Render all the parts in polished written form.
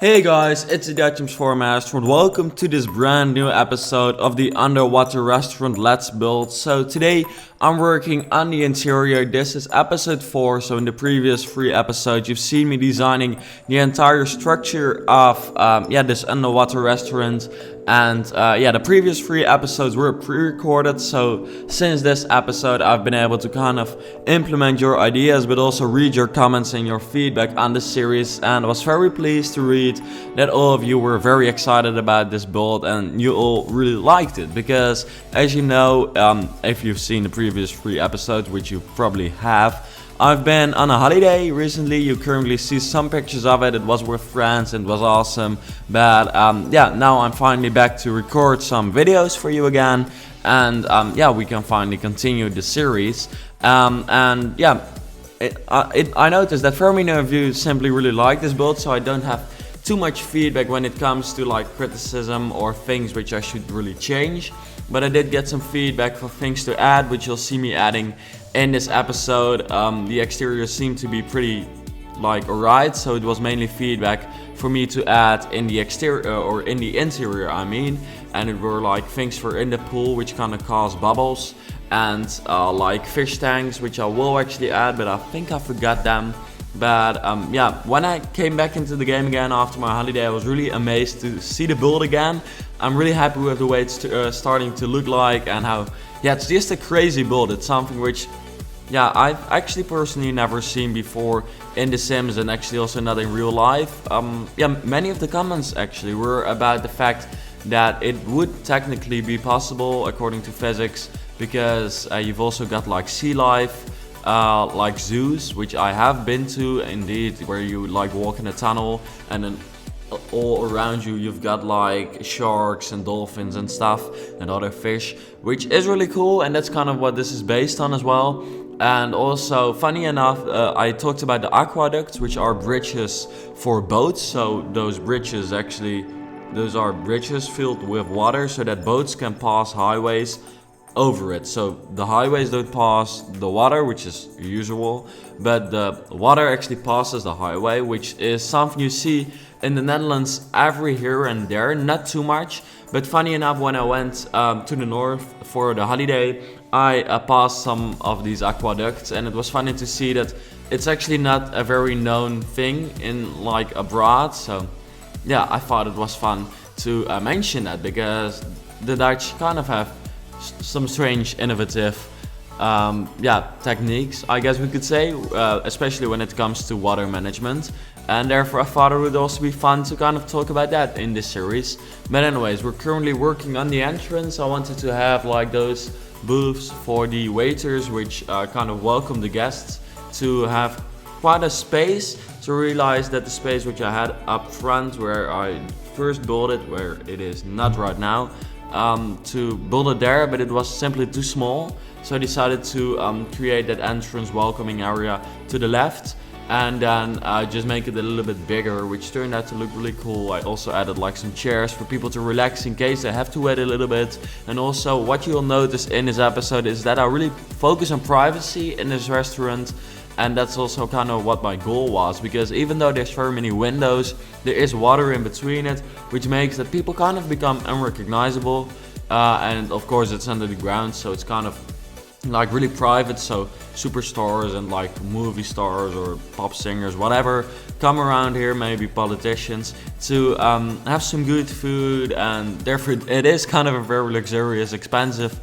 Hey guys, it's the Dutchman's Formaster and welcome to this brand new episode of the Underwater Restaurant Let's Build. So today I'm working on the interior. This is episode 4, so in the previous 3 episodes you've seen me designing the entire structure of this underwater restaurant. And the previous 3 episodes were pre-recorded, so since this episode I've been able to kind of implement your ideas but also read your comments and your feedback on the series, and I was very pleased to read that all of you were very excited about this build and you all really liked it, because as you know, if you've seen the previous 3 episodes, which you probably have, I've been on a holiday recently. You currently see some pictures of it. It was with friends and it was awesome. But now I'm finally back to record some videos for you again. And we can finally continue the series. I noticed that very many of you simply really like this build, so I don't have too much feedback when it comes to like criticism or things which I should really change. But I did get some feedback for things to add, which you'll see me adding in this episode. The exterior seemed to be pretty alright, so it was mainly feedback for me to add in the exterior or in the interior, I mean. And it were like things for in the pool which kind of cause bubbles, and like fish tanks, which I will actually add, but I think I forgot them. But when I came back into the game again after my holiday, I was really amazed to see the build again. I'm really happy with the way it's starting to look like, and how it's just a crazy build. It's something which I've actually personally never seen before in The Sims, and actually also not in real life. Many of the comments actually were about the fact that it would technically be possible according to physics, because you've also got like sea life, like zoos, which I have been to indeed, where you like walk in a tunnel and then all around you've got like sharks and dolphins and stuff and other fish, which is really cool, and that's kind of what this is based on as well. And also, funny enough, I talked about the aqueducts, which are bridges for boats. So those bridges those are bridges filled with water so that boats can pass highways over it. So the highways don't pass the water, which is usual, but the water actually passes the highway, which is something you see in the Netherlands every here and there, not too much. But funny enough, when I went to the north for the holiday, I passed some of these aqueducts, and it was funny to see that it's actually not a very known thing in like abroad. So I thought it was fun to mention that, because the Dutch kind of have some strange innovative techniques, I guess we could say, especially when it comes to water management. And therefore I thought it would also be fun to kind of talk about that in this series. But anyways, we're currently working on the entrance. I wanted to have like those booths for the waiters, which kind of welcome the guests, to have quite a space, to realize that the space which I had up front where I first built it, where it is not right now, to build it there, but it was simply too small. So I decided to create that entrance welcoming area to the left, and then just make it a little bit bigger, which turned out to look really cool. I also added like some chairs for people to relax in case they have to wait a little bit. And also what you'll notice in this episode is that I really focus on privacy in this restaurant. And that's also kind of what my goal was, because even though there's very many windows, there is water in between it, which makes that people kind of become unrecognizable. And of course it's under the ground, so it's kind of like really private. So superstars and like movie stars or pop singers, whatever, come around here, maybe politicians, to have some good food. And therefore it is kind of a very luxurious, expensive,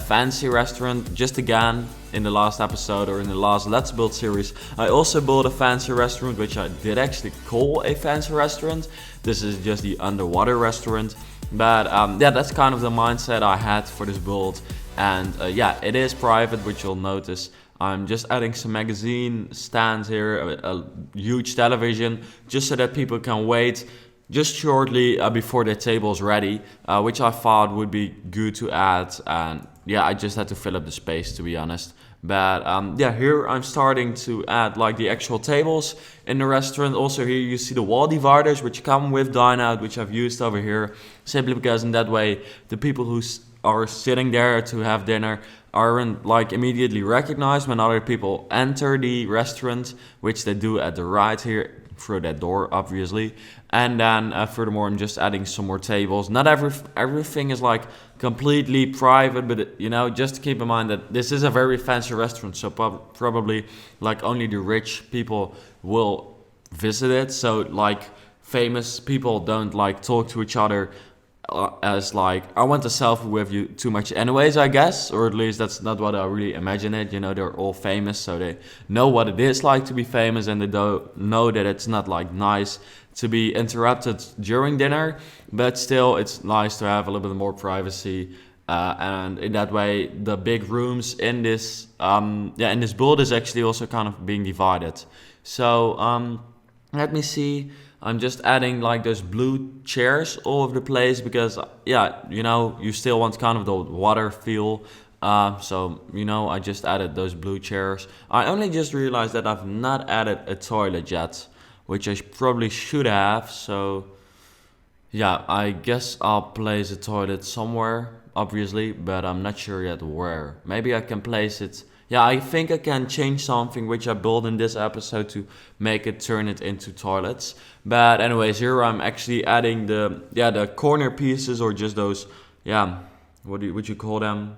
fancy restaurant. Just again, in the last episode, or in the last Let's Build series, I also built a fancy restaurant, which I did actually call a fancy restaurant. This is just the underwater restaurant. But that's kind of the mindset I had for this build. And it is private, which you'll notice. I'm just adding some magazine stands here, a huge television, just so that people can wait just shortly before their table is ready, which I thought would be good to add. And I just had to fill up the space, to be honest. But here I'm starting to add like the actual tables in the restaurant. Also here you see the wall dividers, which come with dine out, which I've used over here, simply because in that way the people who are sitting there to have dinner aren't like immediately recognized when other people enter the restaurant, which they do at the right here through that door, obviously. And then furthermore, I'm just adding some more tables. Not everything is like completely private, but just keep in mind that this is a very fancy restaurant, so probably like only the rich people will visit it. So like famous people don't like talk to each other as like, I want a selfie with you too much anyways, I guess, or at least that's not what I really imagine it. They're all famous, so they know what it is like to be famous, and they don't know that it's not like nice to be interrupted during dinner, but still it's nice to have a little bit more privacy. And in that way, the big rooms in this in this build is actually also kind of being divided. So let me see. I'm just adding like those blue chairs all over the place because, you still want kind of the water feel. So I just added those blue chairs. I only just realized that I've not added a toilet yet, which I probably should have. So, yeah, I guess I'll place a toilet somewhere, obviously, but I'm not sure yet where. Maybe I can place it. Yeah, I think I can change something which I built in this episode to turn it into toilets. But anyways, here I'm actually adding the corner pieces, or just those, would you call them?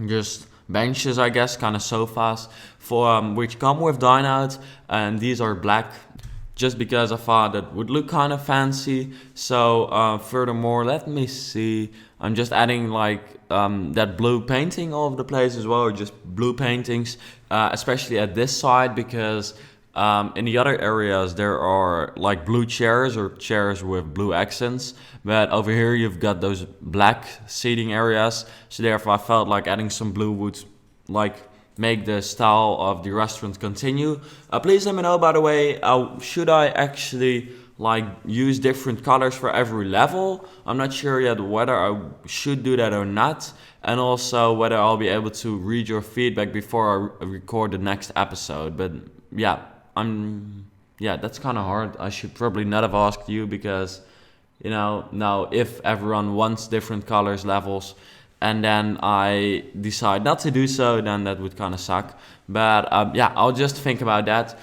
Just benches, I guess, kind of sofas, for which come with dine out, and these are black. Just because I thought that would look kind of fancy. So furthermore, let me see. I'm just adding like that blue painting all over the place as well, or just blue paintings, especially at this side, because in the other areas there are like blue chairs or chairs with blue accents. But over here you've got those black seating areas. So therefore I felt like adding some blue would like make the style of the restaurant continue. Please let me know, by the way, should I actually like use different colors for every level? I'm not sure yet whether I should do that or not, and also whether I'll be able to read your feedback before I record the next episode. But that's kind of hard. I should probably not have asked you, because now if everyone wants different colors, levels, and then I decide not to do so, then that would kind of suck. But I'll just think about that.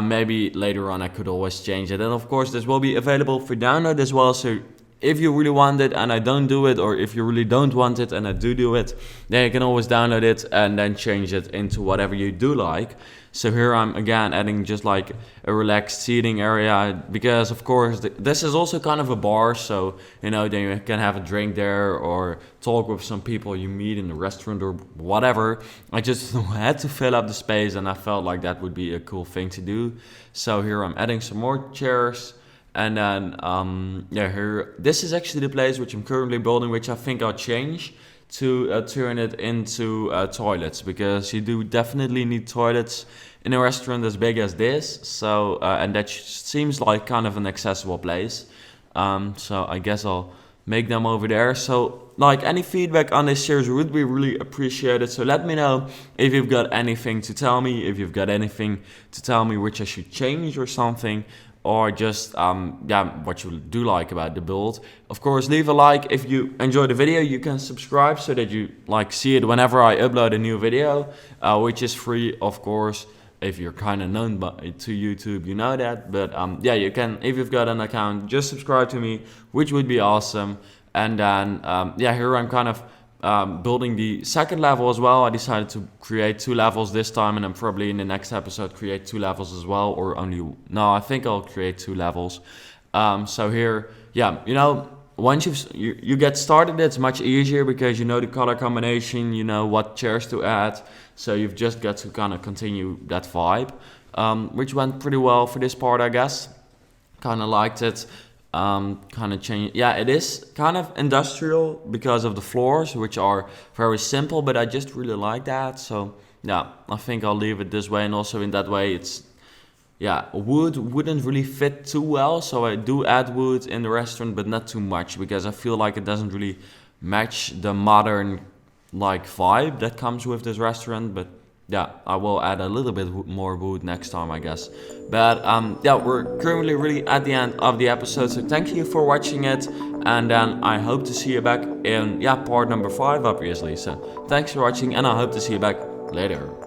Maybe later on I could always change it. And of course this will be available for download as well. So if you really want it and I don't do it, or if you really don't want it and I do it, then you can always download it and then change it into whatever you do like. So here I'm again adding just like a relaxed seating area, because of course this is also kind of a bar, so then you can have a drink there or talk with some people you meet in the restaurant or whatever. I just had to fill up the space, and I felt like that would be a cool thing to do. So here I'm adding some more chairs. And then here, this is actually the place which I'm currently building, which I think I'll change to turn it into toilets, because you do definitely need toilets in a restaurant as big as this. So and that seems like kind of an accessible place. So I guess I'll make them over there. So like any feedback on this series would be really appreciated. So let me know if you've got anything to tell me, if you've got anything to tell me which I should change or something, or just what you do like about the build. Of course, leave a like if you enjoyed the video. You can subscribe so that you like see it whenever I upload a new video, which is free, of course. If you're kind of known to YouTube, you know that. But you can, if you've got an account, just subscribe to me, which would be awesome. And then here I'm kind of building the second level as well. I decided to create 2 levels this time, and then probably in the next episode create 2 levels as well, or I think I'll create 2 levels. So here, once you get started, it's much easier because you know the color combination, you know what chairs to add, so you've just got to kind of continue that vibe, which went pretty well for this part, I guess. Kind of liked it. Kind of change. Yeah, it is kind of industrial because of the floors, which are very simple, but I just really like that. So yeah, I think I'll leave it this way, and also in that way it's wood wouldn't really fit too well, so I do add wood in the restaurant, but not too much, because I feel like it doesn't really match the modern like vibe that comes with this restaurant. But yeah, I will add a little bit more wood next time, I guess. But we're currently really at the end of the episode, so thank you for watching it, and then I hope to see you back in part number 5, obviously. So thanks for watching, and I hope to see you back later.